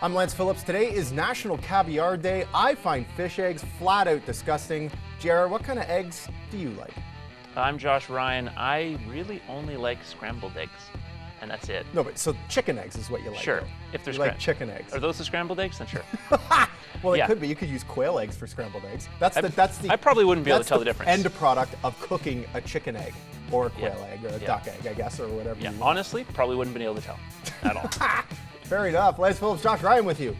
I'm Lance Phillips. Today is National Caviar Day. I find fish eggs flat out disgusting. JR, what kind of eggs do you like? I'm Josh Ryan. I really only like scrambled eggs, and that's it. No, but so chicken eggs is what you like. Sure, though. if they're you like chicken eggs. Are those the scrambled eggs? Then sure. Well, Yeah. it could be. You could use quail eggs for scrambled eggs. That's the. I probably wouldn't be able to tell the difference. End product of cooking a chicken egg or a quail Yeah. egg or a Yeah. duck egg, I guess, or whatever. Yeah, you want. honestly, probably wouldn't been able to tell at all. Fair enough. Lance Phillips, Josh Ryan with you.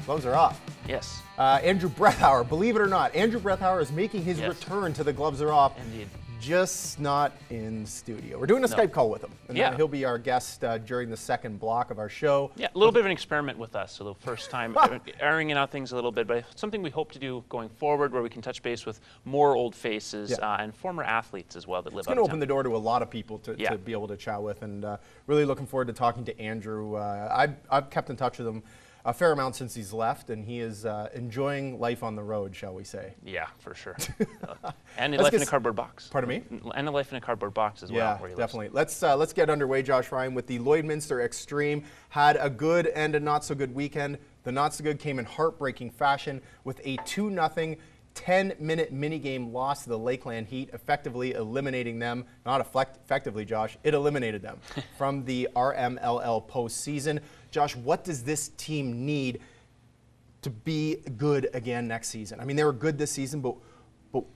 Gloves are off. Yes, Andrew Brethauer, believe it or not, Andrew Brethauer is making his Yes. return to the Gloves Are Off. indeed. Just not in studio. We're doing a Skype call with him. And Yeah. then he'll be our guest during the second block of our show. Yeah, a little bit of an experiment with us. So the first time airing out things a little bit, but something we hope to do going forward where we can touch base with more old faces Yeah. and former athletes as well that live It's out going to of open town. the door to a lot of people to Yeah. be able to chat with, and really looking forward to talking to Andrew. I've kept in touch with him a fair amount since he's left, and he is enjoying life on the road, shall we say. Yeah, for sure. And a Let's life in get a cardboard box. Pardon me? And a life in a cardboard box as well. Yeah, where he lives. definitely. Let's get underway, Josh Ryan, with the Lloydminster Extreme. Had a good and a not so good weekend. The not so good came in heartbreaking fashion with a 2-0 10-minute minigame loss to the Lakeland Heat, effectively eliminating them. Not effectively, Josh. It eliminated them from the RMLL postseason. Josh, what does this team need to be good again next season? I mean, they were good this season, but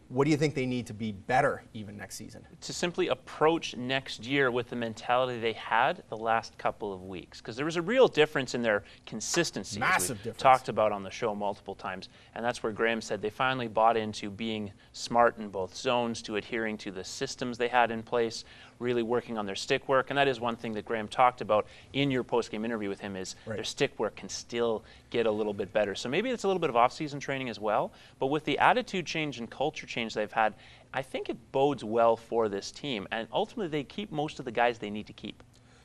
what do you think they need to be better even next season? To simply approach next year with the mentality they had the last couple of weeks. Because there was a real difference in their consistency. Massive as we've difference. talked about on the show multiple times. And that's where Graham said they finally bought into being smart in both zones, to adhering to the systems they had in place, really working on their stick work. And that is one thing that Graham talked about in your post-game interview with him is their stick work can still get a little bit better. So maybe it's a little bit of off-season training as well. But with the attitude change and culture change they've had, I think it bodes well for this team. And ultimately, they keep most of the guys they need to keep.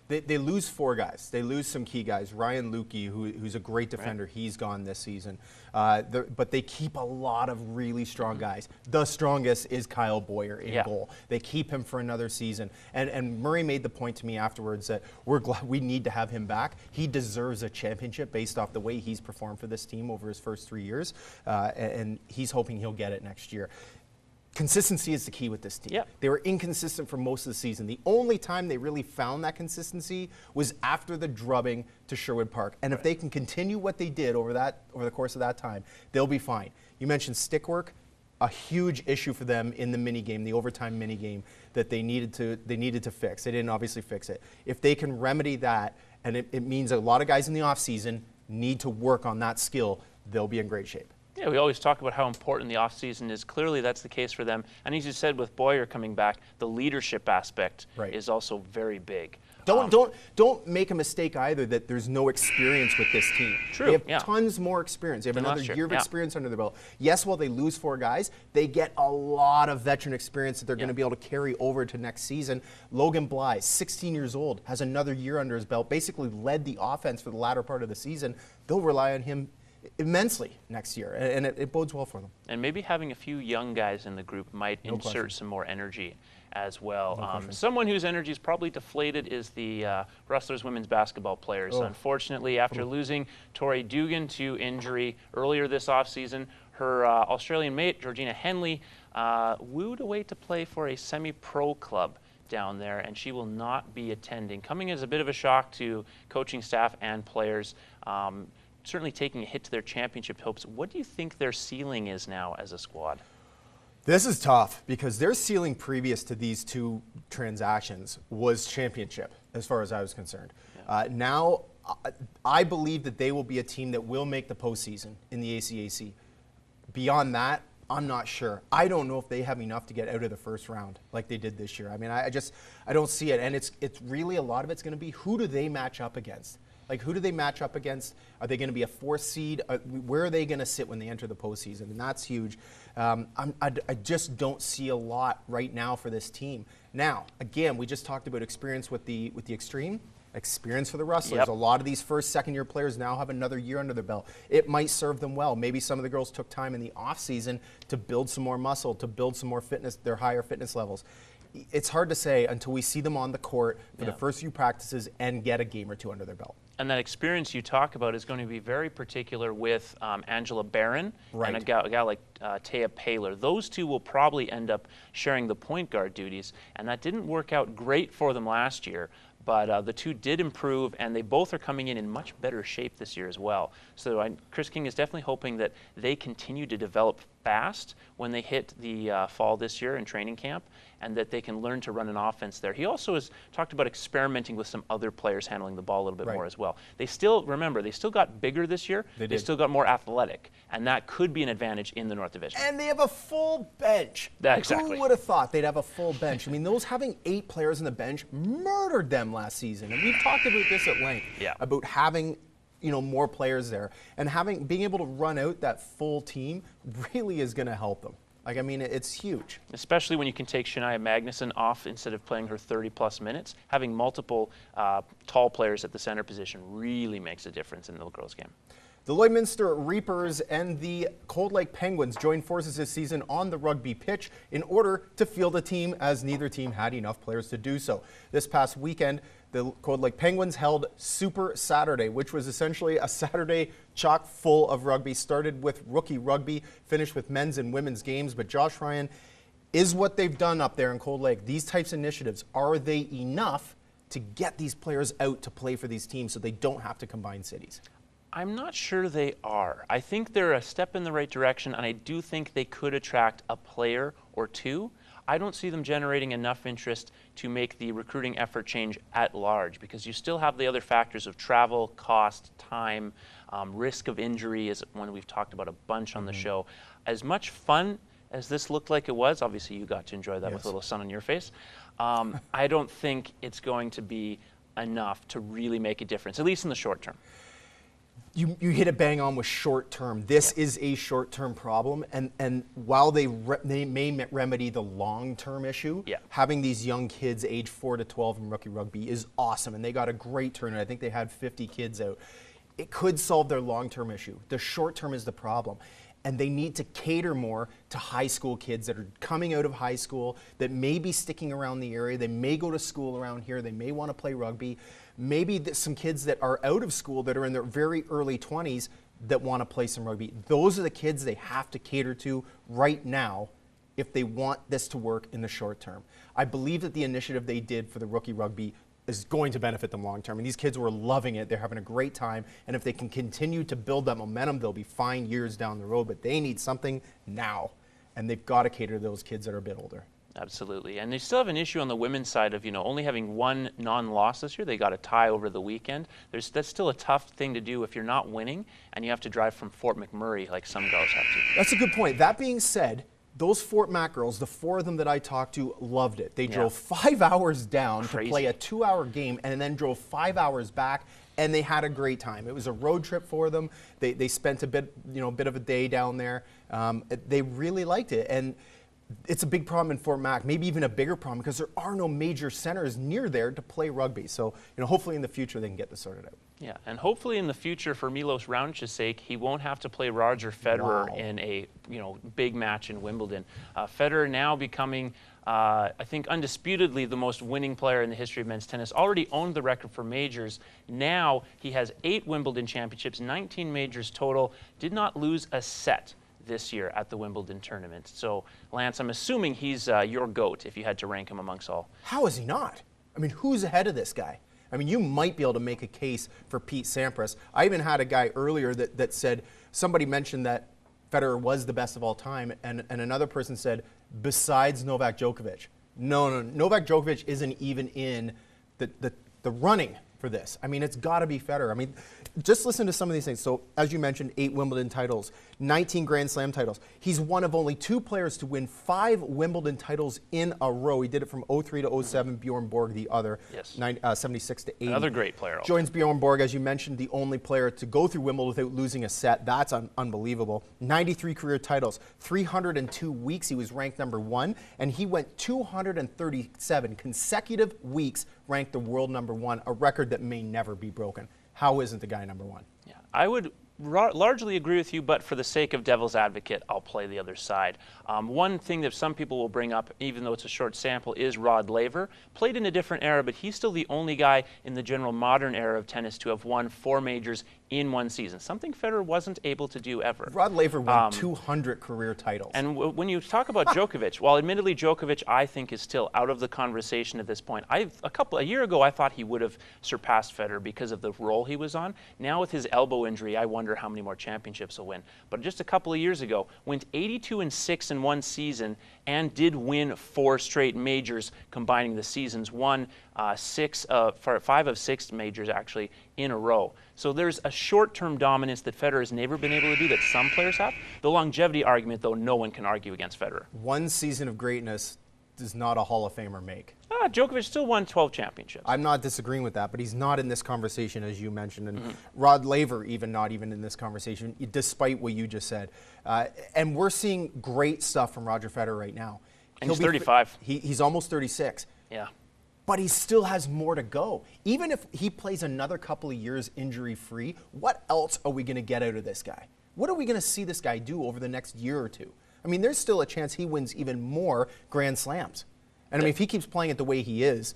They lose 4 guys. They lose some key guys. Ryan Lukey, who's a great defender, he's gone this season. But they keep a lot of really strong guys. The strongest is Kyle Boyer in goal. They keep him for another season. And Murray made the point to me afterwards that we're glad we need to have him back. He deserves a championship based off the way he's performed for this team over his first 3 years. And he's hoping he'll get it next year. Consistency is the key with this team. Yep. They were inconsistent for most of the season. The only time they really found that consistency was after the drubbing to Sherwood Park. And if they can continue what they did over the course of that time, they'll be fine. You mentioned stick work, a huge issue for them in the minigame, the overtime minigame that they needed to fix. They didn't obviously fix it. If they can remedy that, and it means a lot of guys in the offseason need to work on that skill, they'll be in great shape. Yeah, we always talk about how important the offseason is. Clearly, that's the case for them. And as you said, with Boyer coming back, the leadership aspect is also very big. Don't make a mistake either that there's no experience with this team. True. They have tons more experience. They have another year of experience under their belt. Yes, while they lose 4 guys, they get a lot of veteran experience that they're going to be able to carry over to next season. Logan Bly, 16 years old, has another year under his belt, basically led the offense for the latter part of the season. They'll rely on him immensely next year, and it bodes well for them. And maybe having a few young guys in the group might insert some more energy as well. Someone whose energy is probably deflated is the Rustlers women's basketball players. Unfortunately, after losing Tori Dugan to injury earlier this offseason, her Australian mate, Georgina Henley, wooed away to play for a semi-pro club down there, and she will not be attending. Coming as a bit of a shock to coaching staff and players. Certainly taking a hit to their championship hopes. What do you think their ceiling is now as a squad? This is tough because their ceiling previous to these 2 transactions was championship, as far as I was concerned. Now, I believe that they will be a team that will make the postseason in the ACAC. Beyond that, I'm not sure. I don't know if they have enough to get out of the first round like they did this year. I mean, I don't see it. And it's really a lot of it's going to be who do they match up against? Like, who do they match up against? Are they going to be a 4th seed? Where are they going to sit when they enter the postseason? And that's huge. I just don't see a lot right now for this team. Now, again, we just talked about experience with the Extreme. Experience for the Rustlers. A lot of these first, second-year players now have another year under their belt. It might serve them well. Maybe some of the girls took time in the off-season to build some more muscle, to build some more fitness, their higher fitness levels. It's hard to say until we see them on the court for the first few practices and get a game or 2 under their belt. And that experience you talk about is going to be very particular with Angela Barron and a guy like Taya Paylor. Those two will probably end up sharing the point guard duties, and that didn't work out great for them last year. But the two did improve, and they both are coming in much better shape this year as well. So Chris King is definitely hoping that they continue to develop fast when they hit the fall this year in training camp, and that they can learn to run an offense there. He also has talked about experimenting with some other players handling the ball a little bit more as well. They still, remember, they still got bigger this year. They still got more athletic, and that could be an advantage in the North Division. And they have a full bench. Exactly. Who would have thought they'd have a full bench? I mean, those having 8 players on the bench murdered them last season. And we've talked about this at length, about having more players there. And being able to run out that full team really is going to help them. Like, I mean, it's huge. Especially when you can take Shania Magnuson off instead of playing her 30-plus minutes. Having multiple tall players at the center position really makes a difference in the girls' game. The Lloydminster Reapers and the Cold Lake Penguins joined forces this season on the rugby pitch in order to field a team, as neither team had enough players to do so. This past weekend, the Cold Lake Penguins held Super Saturday, which was essentially a Saturday chock full of rugby. Started with rookie rugby, finished with men's and women's games. But Josh Ryan, is what they've done up there in Cold Lake, these types of initiatives, are they enough to get these players out to play for these teams so they don't have to combine cities? I'm not sure they are. I think they're a step in the right direction, and I do think they could attract a player or two. I don't see them generating enough interest to make the recruiting effort change at large, because you still have the other factors of travel, cost, time, risk of injury is one we've talked about a bunch on the show. As much fun as this looked like it was, obviously you got to enjoy that with a little sun on your face, I don't think it's going to be enough to really make a difference, at least in the short term. You hit it bang on with short term. This is a short term problem, and while they may remedy the long term issue, having these young kids age 4 to 12 in rookie rugby is awesome, and they got a great turnout. I think they had 50 kids out. It could solve their long term issue. The short term is the problem. And they need to cater more to high school kids that are coming out of high school, that may be sticking around the area. They may go to school around here. They may want to play rugby. Maybe some kids that are out of school that are in their very early 20s that want to play some rugby. Those are the kids they have to cater to right now if they want this to work in the short term. I believe that the initiative they did for the rookie rugby is going to benefit them long term. And these kids were loving it. They're having a great time. And if they can continue to build that momentum, they'll be fine years down the road. But they need something now. And they've got to cater to those kids that are a bit older. Absolutely. And they still have an issue on the women's side of, only having one non-loss this year. They got a tie over the weekend. That's still a tough thing to do if you're not winning and you have to drive from Fort McMurray like some girls have to. That's a good point. That being said, those Fort Mac girls, the 4 of them that I talked to, loved it. They drove 5 hours down to play a 2-hour game and then drove 5 hours back, and they had a great time. It was a road trip for them. They spent a bit of a day down there. They really liked it, and it's a big problem in Fort Mac, maybe even a bigger problem, because there are no major centers near there to play rugby. So, hopefully in the future they can get this sorted out. Yeah, and hopefully in the future, for Milos Raonic's sake, he won't have to play Roger Federer in a big match in Wimbledon. Federer now becoming, I think, undisputedly the most winning player in the history of men's tennis. Already owned the record for majors. Now he has 8 Wimbledon championships, 19 majors total. Did not lose a set this year at the Wimbledon tournament. So, Lance, I'm assuming he's your GOAT if you had to rank him amongst all. How is he not? I mean, who's ahead of this guy? I mean, you might be able to make a case for Pete Sampras. I even had a guy earlier that said, somebody mentioned that Federer was the best of all time, and another person said, besides Novak Djokovic. No, Novak Djokovic isn't even in the running for this. I mean, it's got to be Federer. I mean, just listen to some of these things. So, as you mentioned, 8 Wimbledon titles, 19 Grand Slam titles. He's one of only 2 players to win 5 Wimbledon titles in a row. He did it from 03 to 07. Bjorn Borg, the other, 76 to 80. Another great player. Joins Bjorn Borg, as you mentioned, the only player to go through Wimbledon without losing a set. That's unbelievable. 93 career titles, 302 weeks. He was ranked number 1, and he went 237 consecutive weeks ranked the world number 1, a record that may never be broken. How isn't the guy number 1? Yeah, I would largely agree with you, but for the sake of devil's advocate, I'll play the other side. One thing that some people will bring up, even though it's a short sample, is Rod Laver. Played in a different era, but he's still the only guy in the general modern era of tennis to have won 4 majors in one season, something Federer wasn't able to do ever. Rod Laver won 200 career titles. And when you talk about Djokovic, while admittedly Djokovic I think is still out of the conversation at this point, a year ago I thought he would have surpassed Federer because of the role he was on. Now with his elbow injury, I wonder how many more championships he'll win. But just a couple of years ago, went 82-6 in one season and did win 4 straight majors, combining the seasons. Won 5 of 6 majors actually in a row. So there's a short-term dominance that Federer has never been able to do that some players have. The longevity argument, though, no one can argue against Federer. One season of greatness does not a Hall of Famer make. Djokovic still won 12 championships. I'm not disagreeing with that, but he's not in this conversation, as you mentioned. And Rod Laver, not even in this conversation, despite what you just said. And we're seeing great stuff from Roger Federer right now. And he's 35. He's almost 36. Yeah. But he still has more to go. Even if he plays another couple of years injury-free, what else are we going to get out of this guy? What are we going to see this guy do over the next year or two? I mean, there's still a chance he wins even more Grand Slams. And I mean, if he keeps playing it the way he is,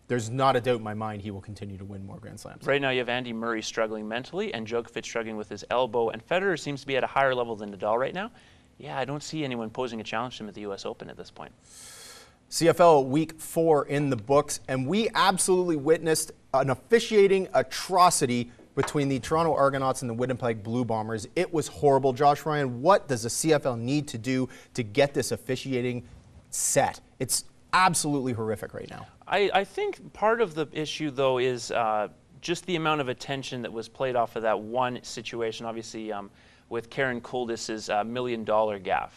there's not a doubt in my mind he will continue to win more Grand Slams. Right now you have Andy Murray struggling mentally and Djokovic struggling with his elbow, and Federer seems to be at a higher level than Nadal right now. Yeah, I don't see anyone posing a challenge to him at the U.S. Open at this point. CFL Week 4 in the books, and we absolutely witnessed an officiating atrocity between the Toronto Argonauts and the Winnipeg Blue Bombers. It was horrible. Josh Ryan, what does the CFL need to do to get this officiating set? It's absolutely horrific right now. I think part of the issue, though, is just the amount of attention that was played off of that one situation. Obviously, with Karen Kuldis's $1 million gaffe.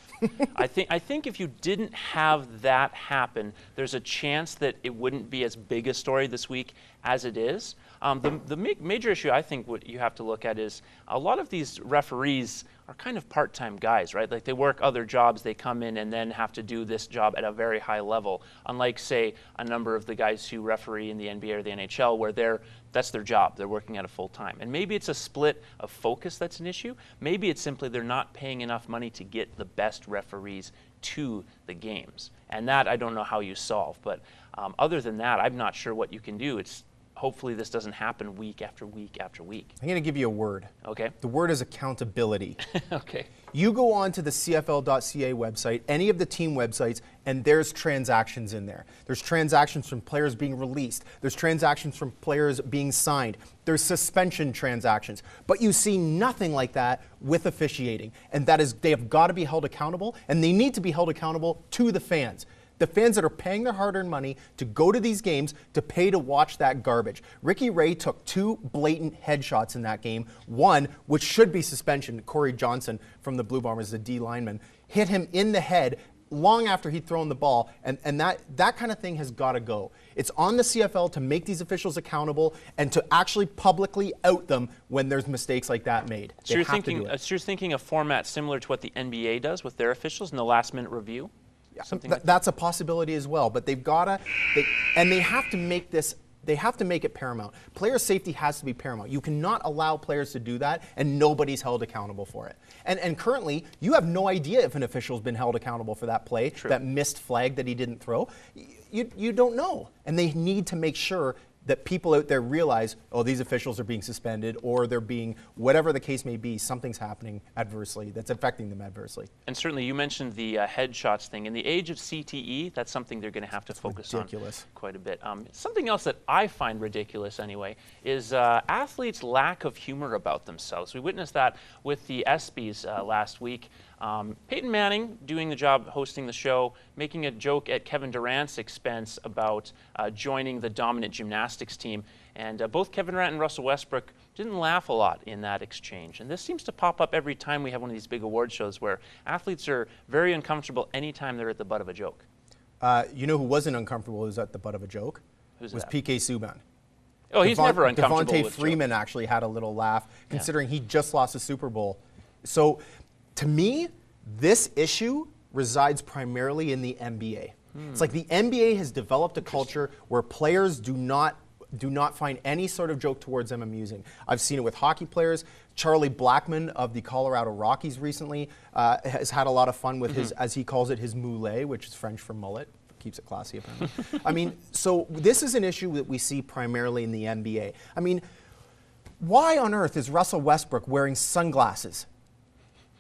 I think if you didn't have that happen, there's a chance that it wouldn't be as big a story this week as it is. The major issue I think what you have to look at is a lot of these referees are kind of part-time guys, right? Like they work other jobs, they come in and then have to do this job at a very high level. Unlike, say, a number of the guys who referee in the NBA or the NHL where that's their job, they're working at a full time. And maybe it's a split of focus that's an issue. Maybe it's simply they're not paying enough money to get the best referees to the games. And that I don't know how you solve. But other than that, I'm not sure what you can do. Hopefully this doesn't happen week after week after week. I'm going to give you a word. Okay. The word is accountability. Okay. You go on to the CFL.ca website, any of the team websites, and there's transactions in there. There's transactions from players being released. There's transactions from players being signed. There's suspension transactions. But you see nothing like that with officiating. And that is, they have got to be held accountable, and they need to be held accountable to the fans. The fans that are paying their hard-earned money to go to these games, to pay to watch that garbage. Ricky Ray took 2 blatant headshots in that game. One, which should be suspension, Corey Johnson from the Blue Bombers, the D lineman, hit him in the head long after he'd thrown the ball, and that kind of thing has got to go. It's on the CFL to make these officials accountable and to actually publicly out them when there's mistakes like that made. So you're thinking a format similar to what the NBA does with their officials in the last-minute review? That's a possibility as well, but they've got to, and they have to make this, they have to make it paramount. Player safety has to be paramount. You cannot allow players to do that and nobody's held accountable for it. And currently, you have no idea if an official's been held accountable for that play, that missed flag that he didn't throw. You don't know. And they need to make sure that people out there realize, oh, these officials are being suspended, or they're being, whatever the case may be, something's happening adversely that's affecting them adversely. And certainly you mentioned the headshots thing. In the age of CTE, that's something they're going to have to focus on quite a bit. Something else that I find ridiculous anyway is athletes' lack of humor about themselves. We witnessed that with the ESPYs last week. Peyton Manning doing the job hosting the show, making a joke at Kevin Durant's expense about joining the dominant gymnastics team. And both Kevin Durant and Russell Westbrook didn't laugh a lot in that exchange. And this seems to pop up every time we have one of these big award shows where athletes are very uncomfortable anytime they're at the butt of a joke. You know who wasn't uncomfortable who was at the butt of a joke? Who's was that? PK Subban. Oh, he's never uncomfortable Devontae with Freeman jokes. Actually had a little laugh, considering he just lost the Super Bowl. So, to me, this issue resides primarily in the NBA. It's like the NBA has developed a culture where players do not do not find any sort of joke towards them amusing. I've seen it with hockey players. Charlie Blackman of the Colorado Rockies recently has had a lot of fun with his, as he calls it, his moulet, which is French for mullet. Keeps it classy, apparently. I mean, so this is an issue that we see primarily in the NBA. I mean, why on earth is Russell Westbrook wearing sunglasses?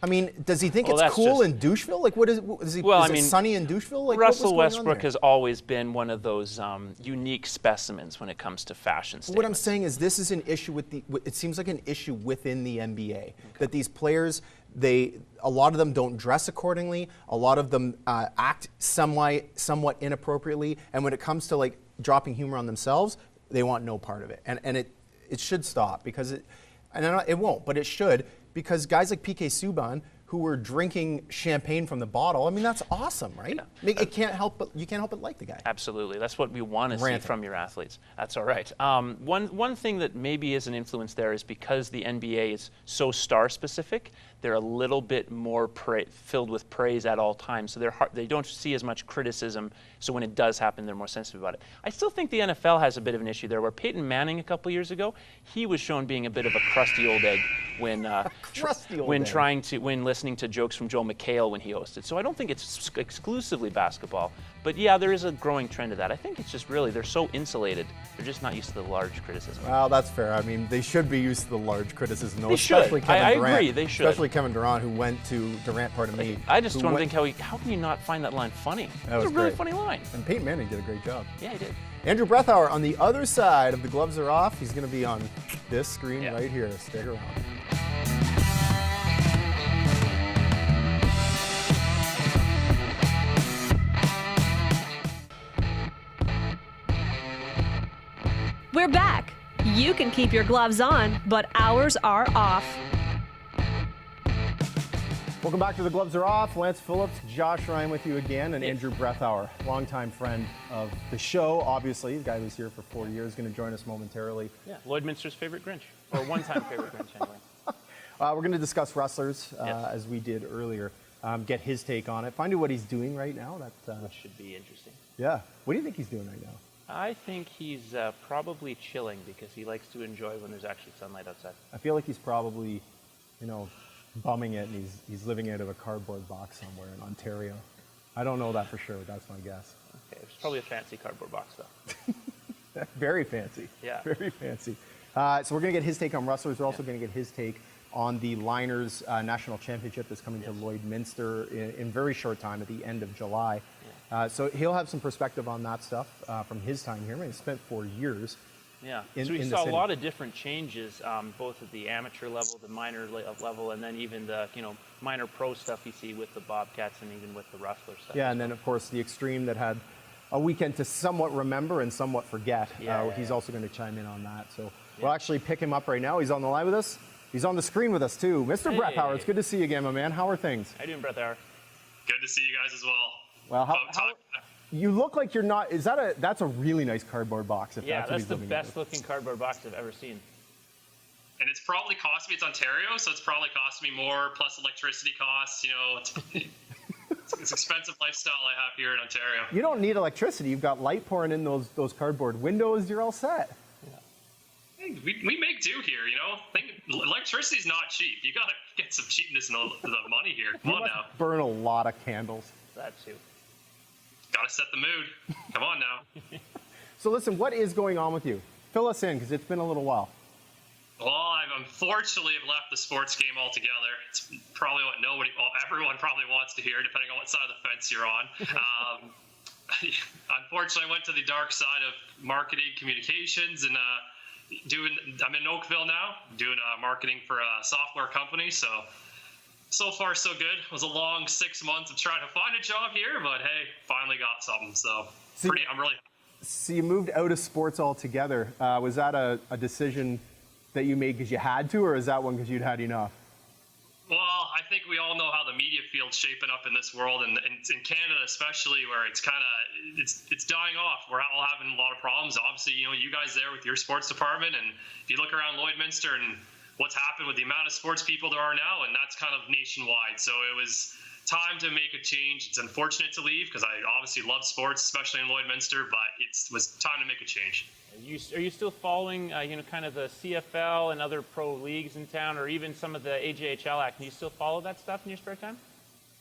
I mean, does he think it's cool in Doucheville? Like, what is he? Well, is it sunny in Doucheville? Like, Russell Westbrook has always been one of those unique specimens when it comes to fashion statements. What I'm saying is, this is an issue with the. It seems like an issue within the NBA that these players, a lot of them don't dress accordingly. A lot of them act somewhat inappropriately. And when it comes to like dropping humor on themselves, they want no part of it. And it should stop because it won't, but it should. Because guys like PK Subban, who were drinking champagne from the bottle, I mean, that's awesome, right? Yeah. You can't help but like the guy. Absolutely. That's what we want to see from your athletes. That's all right. One thing that maybe is an influence there is because the NBA is so star-specific, they're a little bit more filled with praise at all times. So they don't see as much criticism. So when it does happen, they're more sensitive about it. I still think the NFL has a bit of an issue there, where Peyton Manning a couple years ago, he was shown being a bit of a crusty old egg when listening to jokes from Joel McHale when he hosted. So I don't think it's exclusively basketball. But yeah, there is a growing trend of that. I think it's just really, they're so insulated. They're just not used to the large criticism. Well, that's fair. I mean, they should be used to the large criticism, though. They especially should. Kevin Durant. I agree, they should. Especially Kevin Durant, who went to Durant, pardon me. I just don't think how can you not find that line funny? That was a really funny line. And Peyton Manning did a great job. Yeah, he did. Andrew Brethauer on the other side of the gloves are off. He's going to be on this screen right here. Stick around. We're back. You can keep your gloves on, but ours are off. Welcome back to The Gloves Are Off. Lance Phillips, Josh Ryan with you again, and Andrew Brethauer, longtime friend of the show, obviously. The guy who's here for 4 years, going to join us momentarily. Yeah, Lloydminster's favorite Grinch, or one-time favorite Grinch, anyway. We're going to discuss wrestlers, as we did earlier, get his take on it, find out what he's doing right now. That should be interesting. Yeah. What do you think he's doing right now? I think he's probably chilling because he likes to enjoy when there's actually sunlight outside. I feel like he's probably, bumming it, and he's living out of a cardboard box somewhere in Ontario. I don't know that for sure, but that's my guess. Okay, it's probably a fancy cardboard box, though. Very fancy. Yeah. Very fancy. So we're going to get his take on wrestlers. We're also going to get his take on the Liners National Championship that's coming to Lloydminster in very short time, at the end of July. So he'll have some perspective on that stuff from his time here. I mean, he spent 4 years. Yeah, so we saw a lot of different changes, both at the amateur level, the minor level, and then even the minor pro stuff you see with the Bobcats and even with the Wrestler stuff. Yeah, and then of course the Extreme that had a weekend to somewhat remember and somewhat forget. He's also going to chime in on that. So we'll actually pick him up right now. He's on the line with us. He's on the screen with us too. Mr. Brethauer, it's good to see you again, my man. How are things? How you doing, Brethauer? Good to see you guys as well. Well, how you look like you're not. That's a really nice cardboard box. That's the best looking cardboard box I've ever seen. And it's probably cost me. It's Ontario, so it's probably cost me more, plus electricity costs. It's expensive lifestyle I have here in Ontario. You don't need electricity. You've got light pouring in those cardboard windows. You're all set. We make do here, electricity's not cheap. You gotta get some cheapness in the money here. Come on now. Burn a lot of candles. That too. Gotta set the mood. Come on now. So listen, what is going on with you? Fill us in, because it's been a little while. Well, I've unfortunately left the sports game altogether. It's probably what everyone probably wants to hear, depending on what side of the fence you're on. Unfortunately, I went to the dark side of marketing communications, and I'm in Oakville now, doing marketing for a software company. So far, so good. It was a long 6 months of trying to find a job here, but hey, finally got something. I'm really happy. So you moved out of sports altogether. Was that a decision that you made because you had to, or is that one because you'd had enough? Well, I think we all know how the media field's shaping up in this world, and in Canada especially, where it's dying off. We're all having a lot of problems. Obviously, you guys there with your sports department, and if you look around Lloydminster and what's happened with the amount of sports people there are now, and that's kind of nationwide. So it was time to make a change. It's unfortunate to leave because I obviously love sports, especially in Lloydminster, but it was time to make a change. Are you still following, kind of the CFL and other pro leagues in town, or even some of the AJHL act? Can you still follow that stuff in your spare time?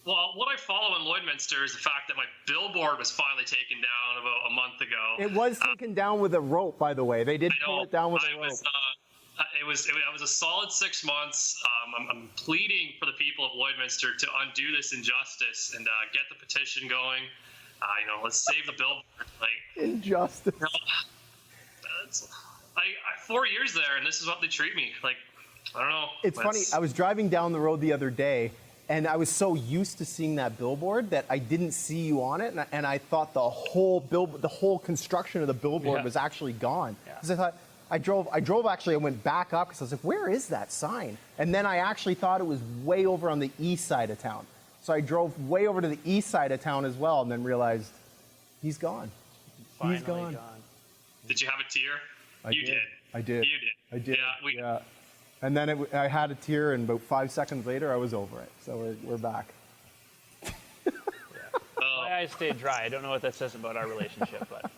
Well, what I follow in Lloydminster is the fact that my billboard was finally taken down about a month ago. It was taken down with a rope, by the way. They did pull it down with a rope. It was a solid 6 months. I'm pleading for the people of Lloydminster to undo this injustice and get the petition going. Let's save the billboard. Injustice. 4 years there, and this is what they treat me like. I don't know. It's funny. I was driving down the road the other day, and I was so used to seeing that billboard that I didn't see you on it, and I thought the whole construction of the billboard was actually gone. Because I thought. I drove actually, I went back up because I was like, where is that sign? And then I actually thought it was way over on the east side of town. So I drove way over to the east side of town as well and then realized he's gone. Finally he's gone. Did you have a tear? I did. You did. I did. Yeah. And then I had a tear, and about 5 seconds later, I was over it. So we're back. My eyes stayed dry. I don't know what that says about our relationship, but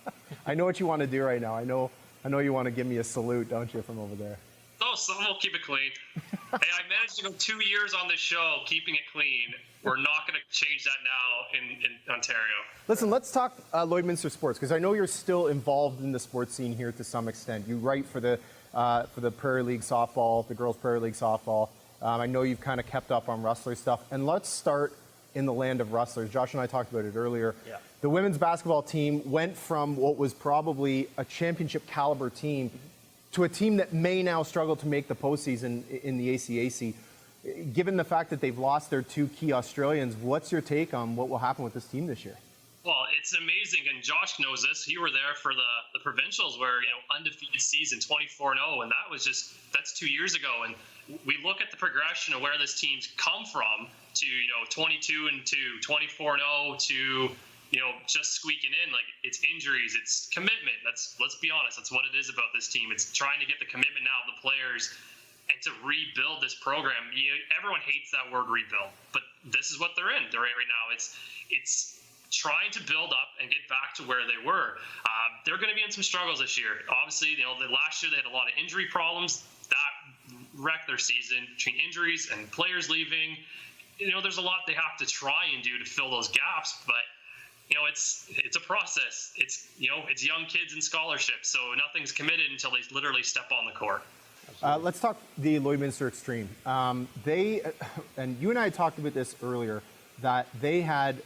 I know what you want to do right now. I know you want to give me a salute, don't you, from over there? Oh, someone will keep it clean. Hey, I managed to go 2 years on this show keeping it clean. We're not going to change that now in Ontario. Listen, let's talk Lloydminster sports, because I know you're still involved in the sports scene here to some extent. You write for the Prairie League softball, the girls' Prairie League softball. I know you've kind of kept up on Rustler stuff. And let's start in the land of Rustlers. Josh and I talked about it earlier. Yeah. The women's basketball team went from what was probably a championship caliber team to a team that may now struggle to make the postseason in the ACAC. Given the fact that they've lost their 2 key Australians, what's your take on what will happen with this team this year? Well, it's amazing, and Josh knows this. You were there for the provincials where, undefeated season, 24-0, and that's 2 years ago. And we look at the progression of where this team's come from to, 22-2, 24-0 to, just squeaking in. Like, it's injuries, it's commitment. Let's be honest. That's what it is about this team. It's trying to get the commitment now of the players and to rebuild this program. Everyone hates that word rebuild, but this is what they're in. They're right now. It's trying to build up and get back to where they were. They're going to be in some struggles this year. Obviously, last year they had a lot of injury problems that wrecked their season between injuries and players leaving. There's a lot they have to try and do to fill those gaps, but it's a process. It's young kids and scholarships, so nothing's committed until they literally step on the court. Let's talk the Lloydminster Extreme. They, and you and I talked about this earlier, that they had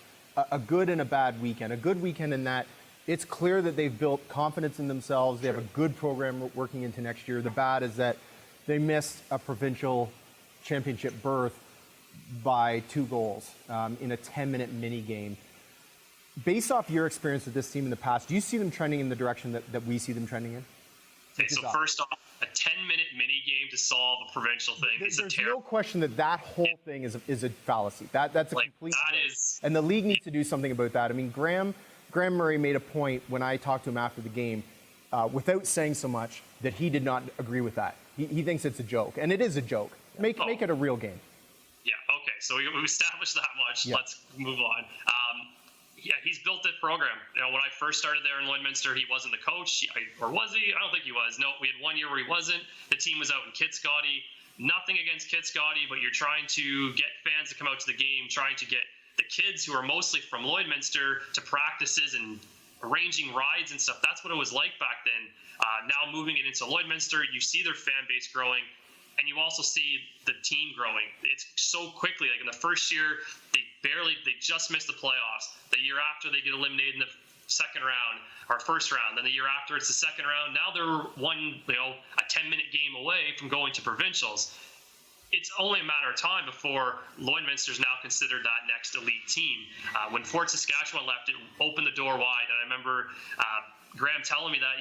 a good and a bad weekend. A good weekend in that it's clear that they've built confidence in themselves. They have a good program working into next year. The bad is that they missed a provincial championship berth by 2 goals in a 10-minute mini game. Based off your experience with this team in the past, do you see them trending in the direction that we see them trending in? Okay, so first off, a 10-minute mini game to solve a provincial thing is a terrible. There's no question that whole thing is a fallacy. That's a complete. That is. And the league needs to do something about that. I mean, Graham Murray made a point when I talked to him after the game, without saying so much, that he did not agree with that. He thinks it's a joke, and it is a joke. Make it a real game. Yeah. Okay. So we established that much. Yeah. Let's move on. Yeah, he's built that program. When I first started there in Lloydminster, he wasn't the coach, or was he? I don't think he was. No, we had 1 year where he wasn't. The team was out in Kitscoty. Nothing against Kitscoty, but you're trying to get fans to come out to the game, trying to get the kids who are mostly from Lloydminster to practices and arranging rides and stuff. That's what it was like back then. Now moving it into Lloydminster, you see their fan base growing, and you also see the team growing. It's so quickly. Like in the first year, they just missed the playoffs. The year after, they get eliminated in the second round or first round. Then the year after, it's the second round. Now they're a 10-minute game away from going to provincials. It's only a matter of time before Lloydminster is now considered that next elite team. When Fort Saskatchewan left, it opened the door wide. And I remember Graham telling me that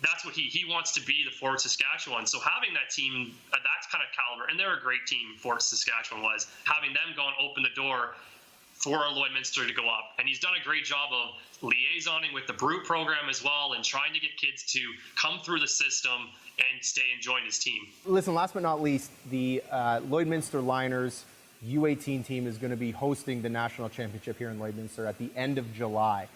that's what he wants to be, the Fort Saskatchewan. So having that team, that's kind of caliber, and they're a great team, Fort Saskatchewan was, having them go and open the door for Lloydminster to go up. And he's done a great job of liaisoning with the Brute program as well and trying to get kids to come through the system and stay and join his team. Listen, last but not least, the Lloydminster Liners U18 team is going to be hosting the national championship here in Lloydminster at the end of July.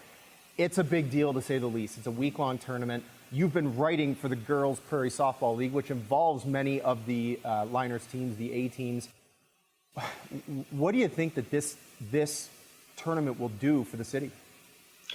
It's a big deal, to say the least. It's a week-long tournament. You've been writing for the Girls Prairie Softball League, which involves many of the Liners teams, the A teams. What do you think that this tournament will do for the city?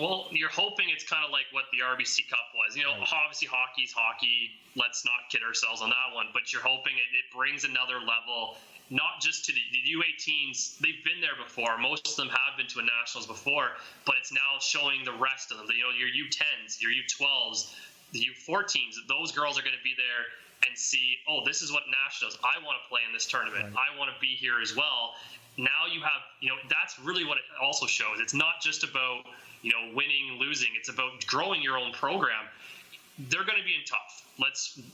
Well, you're hoping it's kind of like what the RBC Cup was. You know, obviously hockey's hockey. Let's not kid ourselves on that one. But you're hoping it brings another level, not just to the U18s. They've been there before. Most of them have been to a nationals before. But it's now showing the rest of them. You know, your U10s, your U12s, the U14s. Those girls are going to be there and see, oh, this is what nationals. I want to play in this tournament. Right. I want to be here as well. Now you have, you know, that's really what it also shows. It's not just about, you know, winning, losing. It's about growing your own program. They're going to be in tough.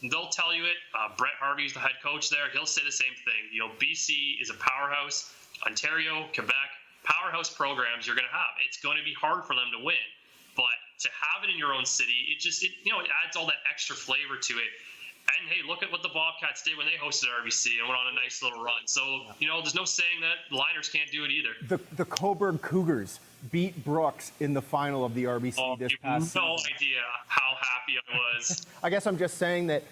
They'll tell you it. Brett Harvey's the head coach there. He'll say the same thing. You know, BC is a powerhouse. Ontario, Quebec, powerhouse programs you're going to have. It's going to be hard for them to win. But to have it in your own city, it adds all that extra flavor to it. And hey, look at what the Bobcats did when they hosted RBC and went on a nice little run. So, you know, there's no saying that Liners can't do it either. The Coburg Cougars beat Brooks in the final of the RBC this past season. No idea how happy I was. I guess I'm just saying that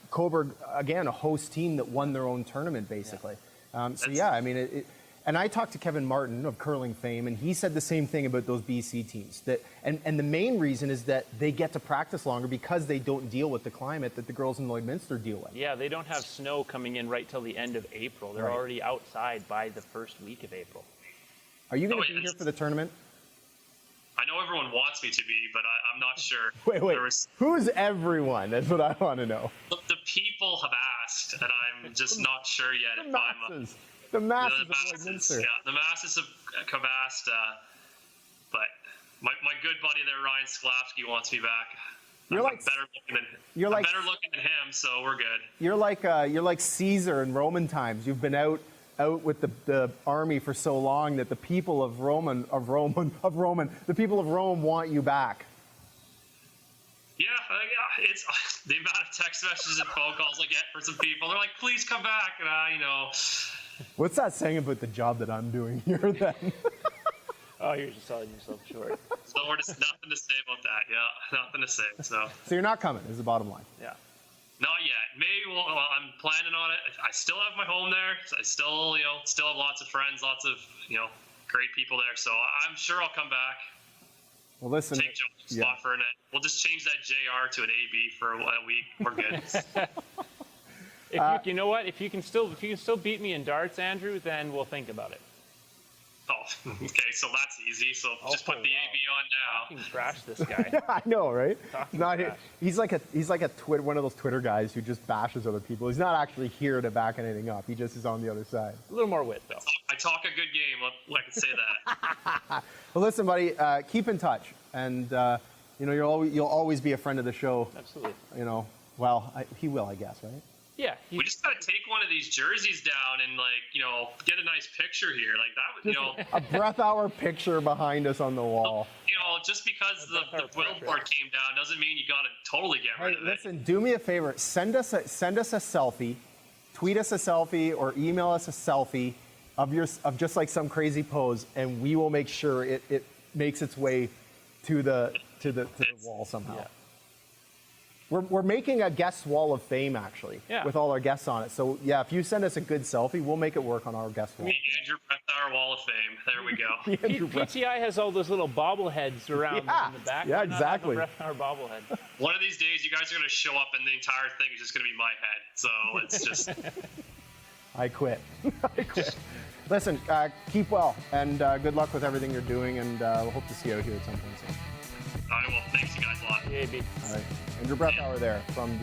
Coburg, again, a host team that won their own tournament, basically. I mean, and I talked to Kevin Martin of curling fame, and he said the same thing about those BC teams. And the main reason is that they get to practice longer because they don't deal with the climate that the girls in Lloydminster deal with. Yeah, they don't have snow coming in right till the end of April. They're already outside by the first week of April. Are you going to be here for the tournament? I know everyone wants me to be, but I'm not sure. Wait. Who's everyone? That's what I want to know. The people have asked, and I'm just not sure yet if I'm... The masses of Minster. Yeah, the masses have asked, but my good buddy there, Ryan Sklavsky, wants me back. I'm better looking than him, so we're good. You're like Caesar in Roman times. You've been out with the army for so long that the people of Rome want you back. Yeah, it's the amount of text messages and phone calls I get for some people. They're like, "Please come back," and you know. What's that saying about the job that I'm doing here then? Oh, you're just selling yourself short. So we're just nothing to say about that. Yeah, nothing to say. So you're not coming is the bottom line. Yeah. Not yet. Maybe I'm planning on it. I still have my home there. I still have lots of friends, lots of, great people there. So I'm sure I'll come back. Well, listen. Take John's spot for a minute. We'll just change that JR to an AB for a week. We're good. You know what? If you can still beat me in darts, Andrew, then we'll think about it. Oh, okay. So that's easy. So just put the AB on now. You can trash this guy. Yeah, I know, right? He's like one of those Twitter guys who just bashes other people. He's not actually here to back anything up. He just is on the other side. A little more wit, though. I talk a good game. I can say that. Well, listen, buddy. Keep in touch, and you'll always be a friend of the show. Absolutely. He will, I guess, right? Yeah. We just gotta take one of these jerseys down and get a nice picture here. Like that would, a breath hour picture behind us on the wall. Just because the billboard came down doesn't mean you gotta totally get rid of it. Listen, do me a favor. Send us a selfie, tweet us a selfie, or email us a selfie of just like some crazy pose, and we will make sure it makes its way to the wall somehow. Yeah. We're making a guest wall of fame, actually, with all our guests on it. So, if you send us a good selfie, we'll make it work on our guest wall. The Andrew Breathour Wall of Fame. There we go. PTI has all those little bobbleheads around in the back. Yeah, exactly. Breathour bobblehead. One of these days, you guys are going to show up and the entire thing is just going to be my head. So, it's just... I quit. Listen, keep well, and good luck with everything you're doing, and we'll hope to see you out here at some point soon. All right, well, thanks you guys a lot. Yeah, B. All right. Andrew Breathour there from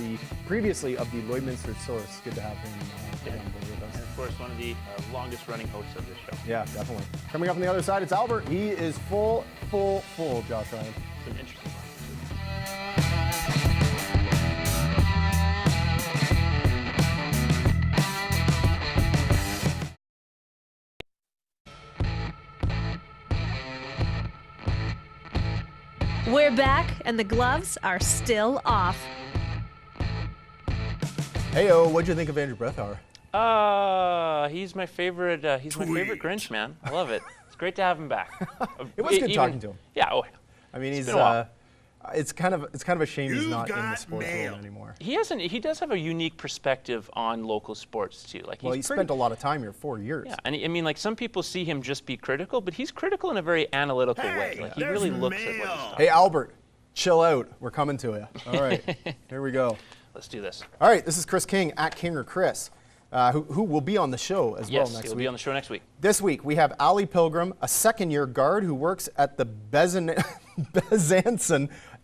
previously of the Lloydminster Source. Good to have him on board with us. And of course, one of the longest running hosts of this show. Yeah, definitely. Coming up on the other side, it's Albert. He is full, Josh Ryan. It's an interesting one. We're back, and the gloves are still off. Heyo, what'd you think of Andrew Breathour? He's my favorite. He's my favorite Grinch, man. I love it. It's great to have him back. It was good talking to him. Yeah. Oh, I mean, he's. It's kind of a shame he's not in the sports world anymore. He hasn't. He does have a unique perspective on local sports too. Like, he spent a lot of time here, 4 years. Yeah, and I mean, like, some people see him just be critical, but he's critical in a very analytical way. Like, he really looks at what he's talking. Hey, Albert, chill out. We're coming to you. All right, here we go. Let's do this. All right, this is Chris King at King or Chris, who will be on the show as well next week. Yes, he'll be on the show next week. This week we have Ali Pilgrim, a second-year guard who works at the Besançon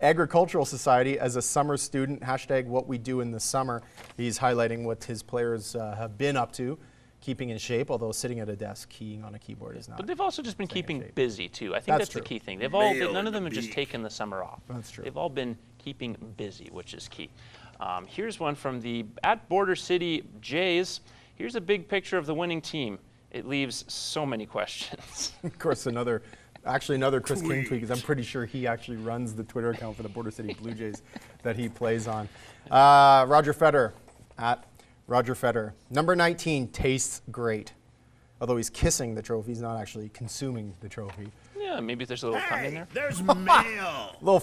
Agricultural Society as a summer student. # what we do in the summer. He's highlighting what his players have been up to, keeping in shape, although sitting at a desk keying on a keyboard is not. But they've also just been keeping busy too. I think that's the key thing. None of them have just taken the summer off. That's true. They've all been keeping busy, which is key. Here's one from the at Border City Jays. Here's a big picture of the winning team. It leaves so many questions. Of course, another Chris King tweet, because I'm pretty sure he actually runs the Twitter account for the Border City Blue Jays that he plays on. Roger Federer, at Roger Federer. Number 19 tastes great. Although he's kissing the trophy, he's not actually consuming the trophy. Yeah, maybe there's a little tongue in there. There's mail. Little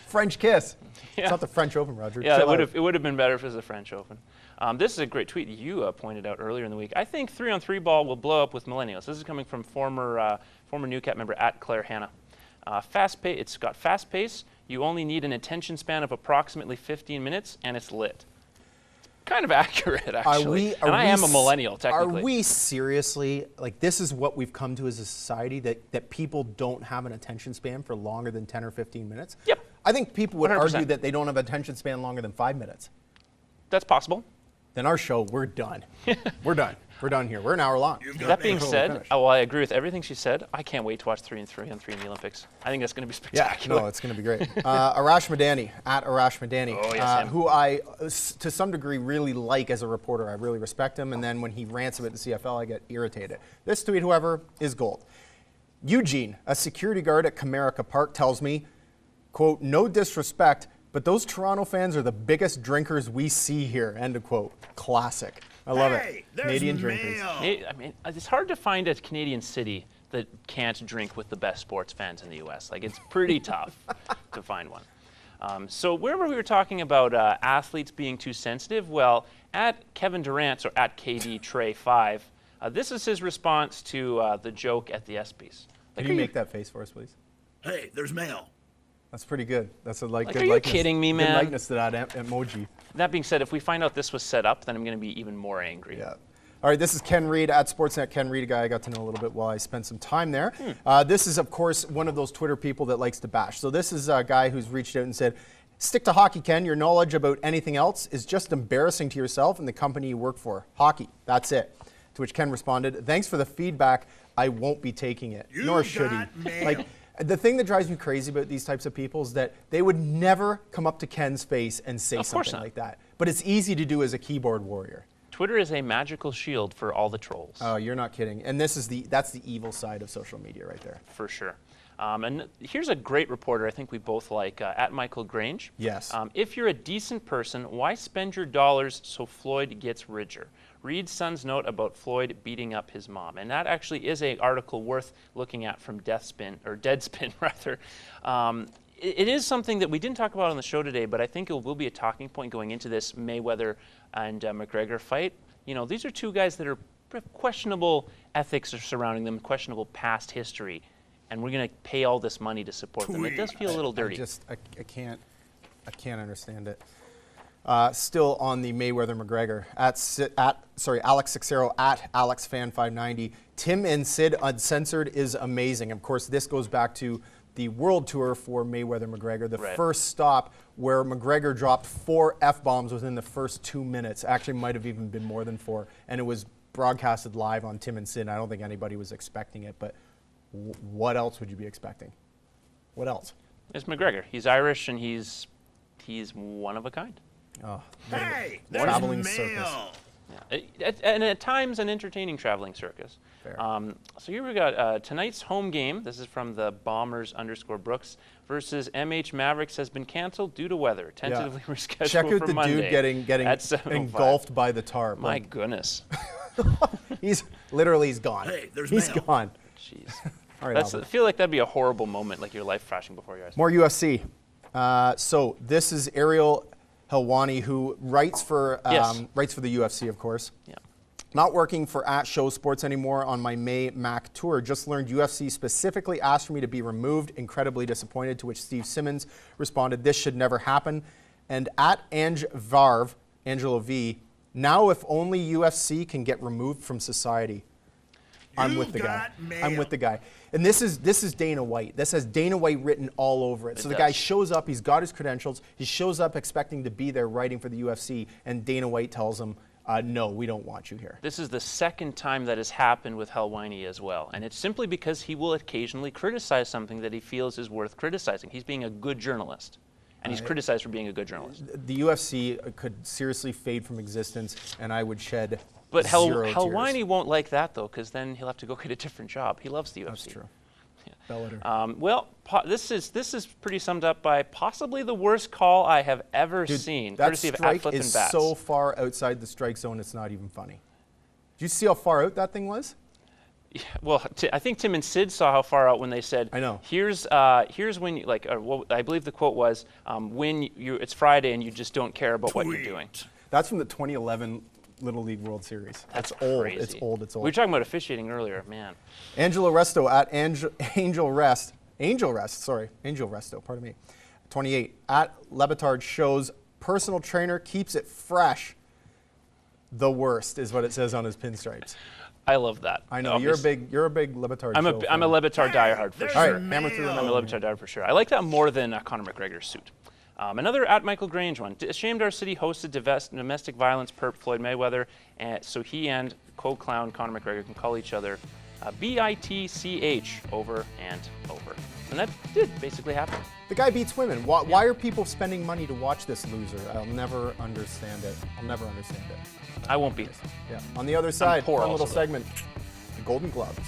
French kiss. Yeah. It's not the French Open, Roger. Yeah, it would have been better if it was the French Open. This is a great tweet you pointed out earlier in the week. I think 3-on-3 ball will blow up with millennials. This is coming from former Newcat member at Claire Hanna. It's got fast pace. You only need an attention span of approximately 15 minutes, and it's lit. Kind of accurate, actually. I am a millennial, technically. Are we seriously, like, this is what we've come to as a society, that people don't have an attention span for longer than 10 or 15 minutes? Yep. I think people would 100%. argue that they don't have attention span longer than 5 minutes. That's possible. Then our show, we're done. We're done. We're done here. We're an hour long. That being said, while I agree with everything she said, I can't wait to watch 3-on-3 in the Olympics. I think that's going to be spectacular. Yeah, no, it's going to be great. Arash Madani, at Arash Madani, who I, to some degree, really like as a reporter. I really respect him, and then when he rants about the CFL, I get irritated. This tweet, however, is gold. Eugene, a security guard at Comerica Park, tells me, quote, no disrespect, but those Toronto fans are the biggest drinkers we see here, end of quote. Classic. I love it. Canadian drinkers. I mean, it's hard to find a Canadian city that can't drink with the best sports fans in the U.S. Like, it's pretty tough to find one. So wherever we were talking about athletes being too sensitive, well, at Kevin Durant, or at KD Trey 5, this is his response to the joke at the ESPYs. Can you make that face for us, please? Hey, there's mail. That's pretty good. That's a good are you kidding me, man? Good likeness to that emoji. That being said, if we find out this was set up, then I'm going to be even more angry. Yeah. All right, this is Ken Reed at Sportsnet. Ken Reed, a guy I got to know a little bit while I spent some time there. This is, of course, one of those Twitter people that likes to bash. So this is a guy who's reached out and said, stick to hockey, Ken. Your knowledge about anything else is just embarrassing to yourself and the company you work for. Hockey, that's it. To which Ken responded, thanks for the feedback. I won't be taking it. Nor should he. Like, the thing that drives me crazy about these types of people is that they would never come up to Ken's face and say something like that. But it's easy to do as a keyboard warrior. Twitter is a magical shield for all the trolls. Oh, you're not kidding. And that's the evil side of social media right there. For sure. And here's a great reporter I think we both like, at Michael Grange. Yes. If you're a decent person, why spend your dollars so Floyd gets richer? Read Son's note about Floyd beating up his mom. And that actually is an article worth looking at from Deadspin, rather. It is something that we didn't talk about on the show today, but I think it will be a talking point going into this Mayweather and McGregor fight. You know, these are two guys that are questionable ethics surrounding them, questionable past history, and we're going to pay all this money to support them. It does feel a little dirty. I can't understand it. Still on the Mayweather-McGregor, Alex Sixero at AlexFan590. Tim and Sid Uncensored is amazing. Of course, this goes back to the World Tour for Mayweather-McGregor, the first stop where McGregor dropped 4 F-bombs within the first 2 minutes. Actually, might have even been more than 4, and it was broadcasted live on Tim and Sid. I don't think anybody was expecting it, but what else would you be expecting? What else? It's McGregor. He's Irish, and he's one of a kind. Hey, traveling there's circus. mail. Yeah. And at times an entertaining traveling circus. Fair. So here we got tonight's home game. This is from the Bombers_Brooks versus MH Mavericks has been canceled due to weather. Tentatively rescheduled Check out for the Monday dude getting at 7:05. engulfed by the tarp. My goodness. He's gone. Hey, there's He's mail. gone. Jeez. All right, I Albert. feel like that'd be a horrible moment, like your life flashing before your eyes. More UFC. So this is Ariel Helwani, who writes for Yes. the UFC, of course. Yeah. Not working for @Show Sports anymore on my May Mac tour. Just learned UFC specifically asked for me to be removed. Incredibly disappointed, to which Steve Simmons responded, "This should never happen." And @AngeVarv, Angelo V, now if only UFC can get removed from society. I'm with the guy. I'm with the guy. And this is Dana White. This has Dana White written all over it. So the guy shows up, he's got his credentials, he shows up expecting to be there writing for the UFC, and Dana White tells him, no, we don't want you here. This is the second time that has happened with Helwani as well. And it's simply because he will occasionally criticize something that he feels is worth criticizing. He's being a good journalist. And he's criticized for being a good journalist. The UFC could seriously fade from existence, and I would shed But zero Helwani tears. won't like that, though, because then he'll have to go get a different job. He loves the UFC. That's true. Bellator. Well, this is pretty summed up by possibly the worst call I have ever seen, That courtesy of strike @Flippin' is Bats. so far outside the strike zone, it's not even funny. Did you see how far out that thing was? Yeah, well, I think Tim and Sid saw how far out when they said, I know. Here's when you, well, I believe the quote was, when it's Friday and you just don't care about what you're doing. That's from the 2011 Little League World Series. That's old. crazy. It's old. It's old. We were talking about officiating earlier, man. Angelo Resto Angel Resto, pardon me. 28 @Lebitard shows personal trainer keeps it fresh. The worst is what it says on his pinstripes. I love that. I know you're a big Lebitard. I'm a Lebitard diehard for there's sure. All right, hammer through the I'm a Lebitard diehard for sure. I like that more than Conor McGregor's suit. Another @Michael Grange one. Ashamed our city hosted domestic violence perp Floyd Mayweather, and so he and co-clown Conor McGregor can call each other BITCH over and over. And that did basically happen. The guy beats women. Why are people spending money to watch this loser? I'll never understand it. I won't be. Yeah. On the other side, poor fun little also, though. segment, the Golden Gloves.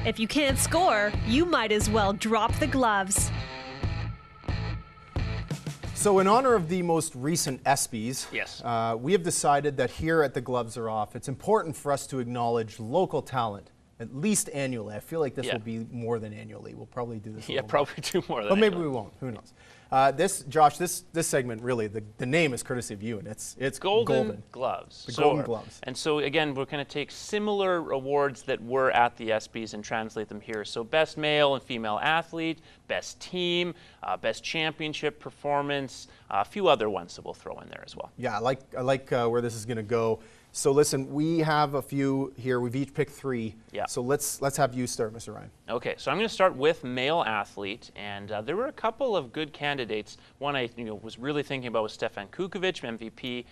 If you can't score, you might as well drop the gloves. So in honor of the most recent ESPYs, Yes. We have decided that here at the Gloves Are Off, it's important for us to acknowledge local talent, at least annually. I feel like this will be more than annually. We'll probably do this a Yeah, little probably do more than but maybe annually. we won't. Who knows? Josh, this segment really, the name is courtesy of you, and it's Golden Gloves. The Golden Gloves. And so again, we're going to take similar awards that were at the ESPYs and translate them here. So best male and female athlete, best team, best championship performance, a few other ones that we'll throw in there as well. Yeah, I like where this is going to go. So listen, we have a few here. We've each picked 3. Yeah. So let's have you start, Mr. Ryan. Okay, so I'm going to start with male athlete, and there were a couple of good candidates. One I was really thinking about was Stefan Kukovic, MVP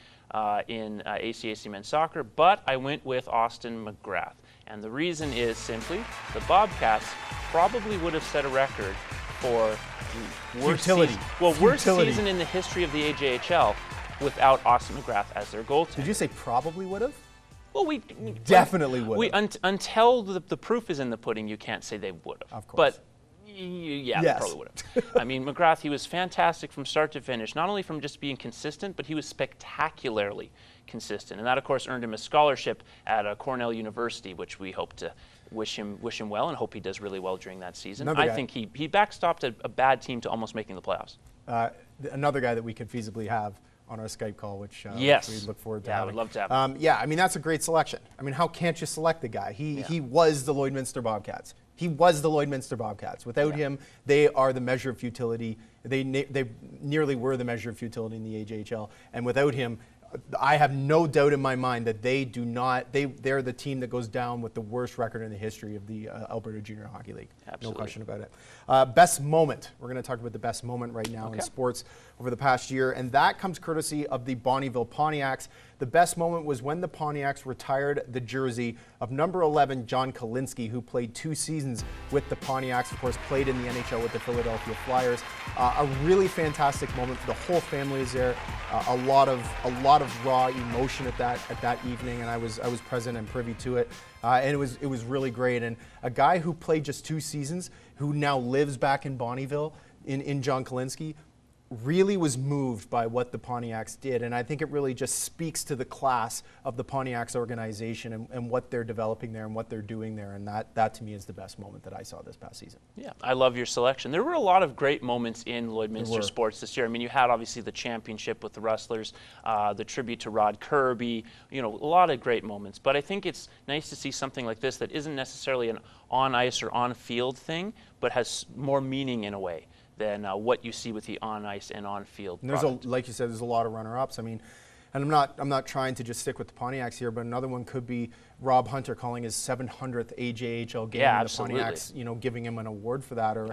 in ACAC men's soccer, but I went with Austin McGrath. And the reason is simply the Bobcats probably would have set a record for worst Futility. worst Futility. season in the history of the AJHL without Austin McGrath as their goaltender. Did you say probably would have? Well, we Definitely would have. Until the proof is in the pudding, you can't say they would have. Of course. But yeah, Yes. they probably would have. I mean, McGrath, he was fantastic from start to finish, not only from just being consistent, but he was spectacularly consistent. And that, of course, earned him a scholarship at Cornell University, which we hope to wish him well and hope he does really well during that season. Another I guy. think he backstopped a bad team to almost making the playoffs. Another guy that we could feasibly have on our Skype call, which Yes. we look forward to Yeah, I having. would love to have him. Yeah, I mean, that's a great selection. I mean, how can't you select the guy? He was the Lloydminster Bobcats. He was the Lloydminster Bobcats. Without him, they are the measure of futility. They nearly were the measure of futility in the AJHL. And without him, I have no doubt in my mind that they're the team that goes down with the worst record in the history of the Alberta Junior Hockey League. Absolutely. No question about it. Best moment. We're going to talk about the best moment right now in sports over the past year, and that comes courtesy of the Bonnyville Pontiacs. the best moment was when the Pontiacs retired the jersey of number 11, John Kalinske, who played 2 seasons with the Pontiacs, of course, played in the NHL with the Philadelphia Flyers. A really fantastic moment. The whole family is there. A lot of raw emotion at that evening, and I was present and privy to it. And it was really great. And a guy who played just 2 seasons, who now lives back in Bonnyville, in John Kalinske, really was moved by what the Pontiacs did. And I think it really just speaks to the class of the Pontiacs organization and what they're developing there and what they're doing there. And that to me is the best moment that I saw this past season. Yeah, I love your selection. There were a lot of great moments in Lloydminster sports this year. I mean, you had obviously the championship with the Rustlers, the tribute to Rod Kirby, a lot of great moments. But I think it's nice to see something like this that isn't necessarily an on-ice or on-field thing, but has more meaning in a way than what you see with the on-ice and on-field. And like you said, there's a lot of runner-ups. I mean, and I'm not trying to just stick with the Pontiacs here, but another one could be Rob Hunter calling his 700th AJHL game. Yeah, and the Pontiacs, giving him an award for that, or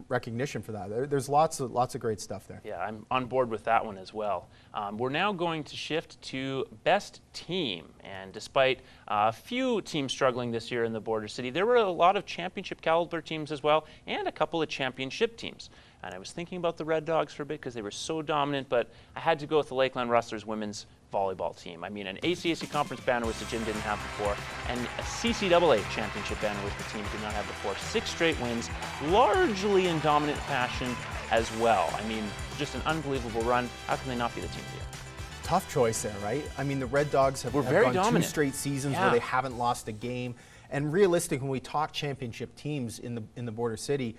recognition for that. There's lots of great stuff there. Yeah, I'm on board with that one as well. We're now going to shift to best team, and despite a few teams struggling this year in the Border City, there were a lot of championship caliber teams as well, and a couple of championship teams. And I was thinking about the Red Dogs for a bit because they were so dominant, but I had to go with the Lakeland Rustlers women's volleyball team. I mean, an ACAC conference banner, which the gym didn't have before, and a CCAA championship banner, which the team did not have before. 6 straight wins, largely in dominant fashion as well. I mean, just an unbelievable run. How can they not be the team of the year? Tough choice there, right? I mean, the Red Dogs have gone dominant. 2 straight seasons where they haven't lost a game. And realistic, when we talk championship teams in the Border City,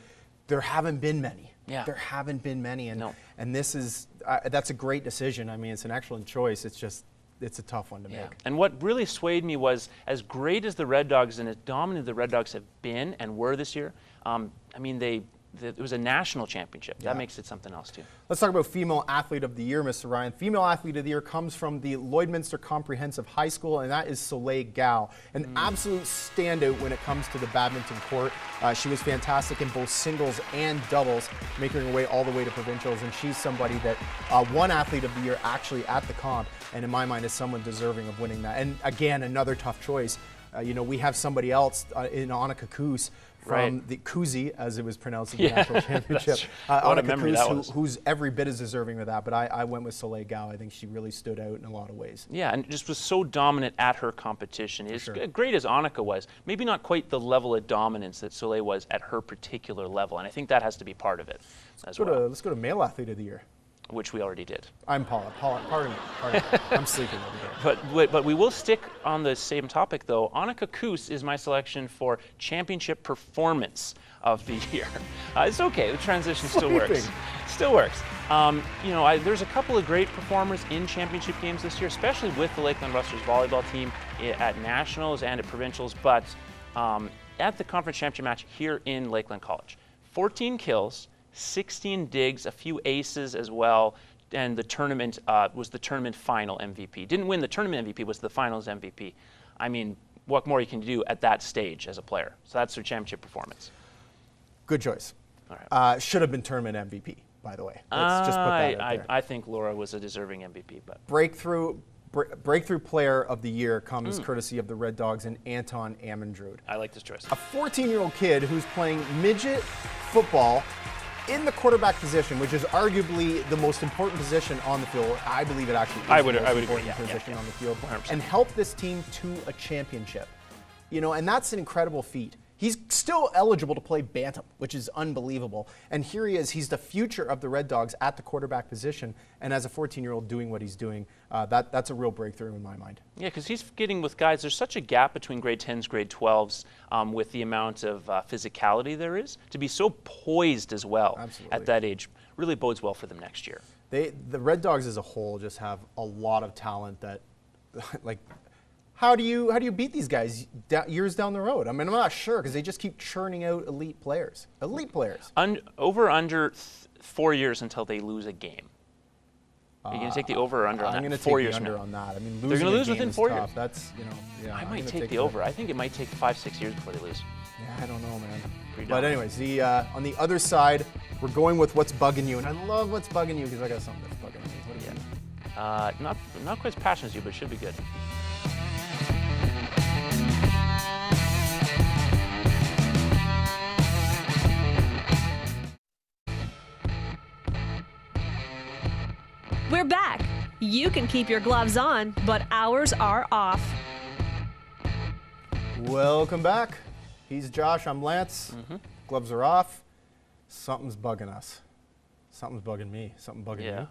there haven't been many. Yeah. There haven't been many, and this is that's a great decision. I mean, it's an excellent choice. It's a tough one to make. And what really swayed me was, as great as the Red Dogs and as dominant the Red Dogs have been and were this year, I mean, it was a national championship. That makes it something else too. Let's talk about Female Athlete of the Year, Mr. Ryan. Female Athlete of the Year comes from the Lloydminster Comprehensive High School, and that is Soleil Gao, an absolute standout when it comes to the badminton court. She was fantastic in both singles and doubles, making her way all the way to provincials, and she's somebody that won Athlete of the Year actually at the comp, and in my mind is someone deserving of winning that. And again, another tough choice. We have somebody else in Annika Koos from the Kuzi, as it was pronounced in the national championship. Annika Koos, who's every bit as deserving of that, but I went with Soleil Gao. I think she really stood out in a lot of ways. Yeah, and just was so dominant at her competition. As great as Annika was, maybe not quite the level of dominance that Soleil was at her particular level, and I think that has to be part of it as well. Let's go to Male Athlete of the Year. Which we already did. I'm Paula. Pardon me. I'm sleeping over here. But we will stick on the same topic, though. Annika Koos is my selection for championship performance of the year. It's okay. The transition still works. Still works. There's a couple of great performers in championship games this year, especially with the Lakeland Rustlers volleyball team at nationals and at provincials. But at the conference championship match here in Lakeland College, 14 kills, 16 digs, a few aces as well, and the tournament was the tournament final MVP. Didn't win the tournament MVP, was the finals MVP. I mean, what more you can do at that stage as a player? So that's their championship performance. Good choice. All right. Should have been tournament MVP, by the way. Let's just put that out there. I think Laura was a deserving MVP. But Breakthrough Player of the Year comes courtesy of the Red Dogs and Anton Amendrud. I like this choice. A 14-year-old kid who's playing midget football in the quarterback position, which is arguably the most important position on the field. I believe it actually is the most important position on the field. 100%. And help this team to a championship. And that's an incredible feat. He's still eligible to play bantam, which is unbelievable. And here he is. He's the future of the Red Dogs at the quarterback position. And as a 14-year-old doing what he's doing, that's a real breakthrough in my mind. Yeah, because he's getting with guys. There's such a gap between grade 10s, grade 12s with the amount of physicality there is. To be so poised as well at that age really bodes well for them next year. The Red Dogs as a whole just have a lot of talent that, How do you beat these guys years down the road? I mean, I'm not sure because they just keep churning out elite players. Over under 4 years until they lose a game. Are you going to take the over or under on that? I'm going to 4 take years the under now. on that. I mean, they're going to lose within 4 years. That's I might take the over. I think it might take 5-6 years before they lose. Yeah, I don't know, man. Pretty But anyways, on the other side, we're going with what's bugging you, and I love what's bugging you because I got something that's bugging me. What is it? Not quite as passionate as you, but it should be good. We're back. You can keep your gloves on, but ours are off. Welcome back. He's Josh, I'm Lance. Gloves are off. Something's bugging us. Something's bugging me. Something bugging you.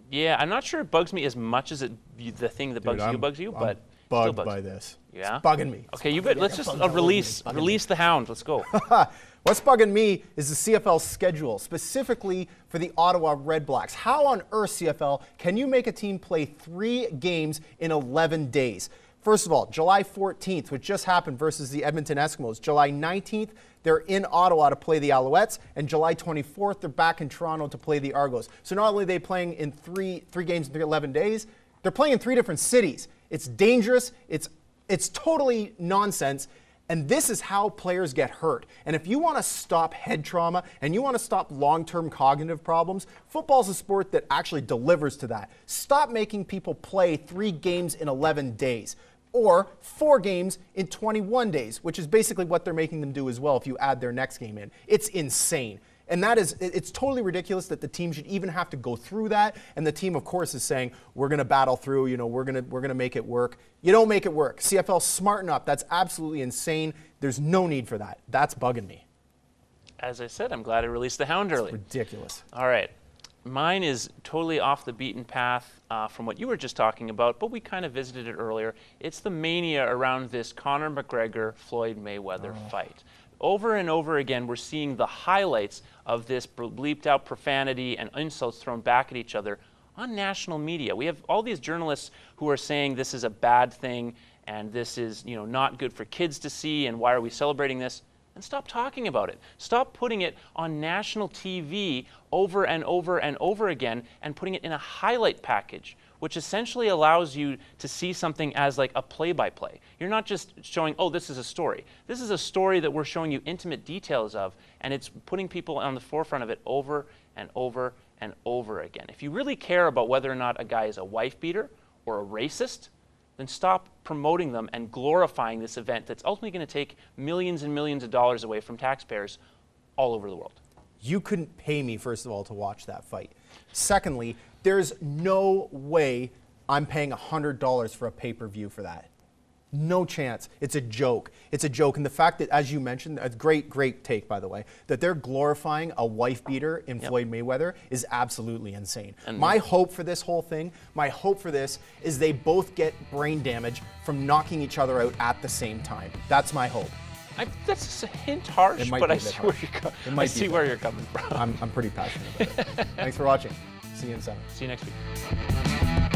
Yeah, I'm not sure it bugs me as much as the thing that bugs you, but bugged still bugs by you. this. Yeah? It's bugging me. Okay, you bet. Let's just release the hound. Let's go. What's bugging me is the CFL schedule, specifically for the Ottawa Red Blacks. How on earth, CFL, can you make a team play 3 games in 11 days? First of all, July 14th, which just happened versus the Edmonton Eskimos. July 19th, they're in Ottawa to play the Alouettes, and July 24th, they're back in Toronto to play the Argos. So not only are they playing in three games in 11 days, they're playing in 3 different cities. It's dangerous. It's totally nonsense. And this is how players get hurt. And if you want to stop head trauma and you want to stop long-term cognitive problems, football's a sport that actually delivers to that. Stop making people play 3 games in 11 days or 4 games in 21 days, which is basically what they're making them do as well if you add their next game in. It's insane. And it's totally ridiculous that the team should even have to go through that. And the team, of course, is saying, we're going to battle through, we're going to make it work. You don't make it work. CFL, smarten up. That's absolutely insane. There's no need for that. That's bugging me. As I said, I'm glad I released the hound early. It's ridiculous. All right. Mine is totally off the beaten path from what you were just talking about, but we kind of visited it earlier. It's the mania around this Conor McGregor-Floyd Mayweather fight. Over and over again, we're seeing the highlights of this bleeped out profanity and insults thrown back at each other on national media. We have all these journalists who are saying this is a bad thing and this is, not good for kids to see, and why are we celebrating this? And stop talking about it. Stop putting it on national TV over and over and over again and putting it in a highlight package, which essentially allows you to see something as like a play-by-play. You're not just showing, oh, this is a story. This is a story that we're showing you intimate details of, and it's putting people on the forefront of it over and over and over again. If you really care about whether or not a guy is a wife beater or a racist, then stop promoting them and glorifying this event that's ultimately going to take millions and millions of dollars away from taxpayers all over the world. You couldn't pay me, first of all, to watch that fight. Secondly, there's no way I'm paying $100 for a pay-per-view for that. No chance. It's a joke. It's a joke. And the fact that, as you mentioned, a great take, by the way, that they're glorifying a wife beater in Floyd Mayweather is absolutely insane. And my hope for this whole thing, is they both get brain damage from knocking each other out at the same time. That's my hope. That's a hint harsh, but I see where you're coming from. I'm pretty passionate about it. Thanks for watching. See you in 7. See you next week.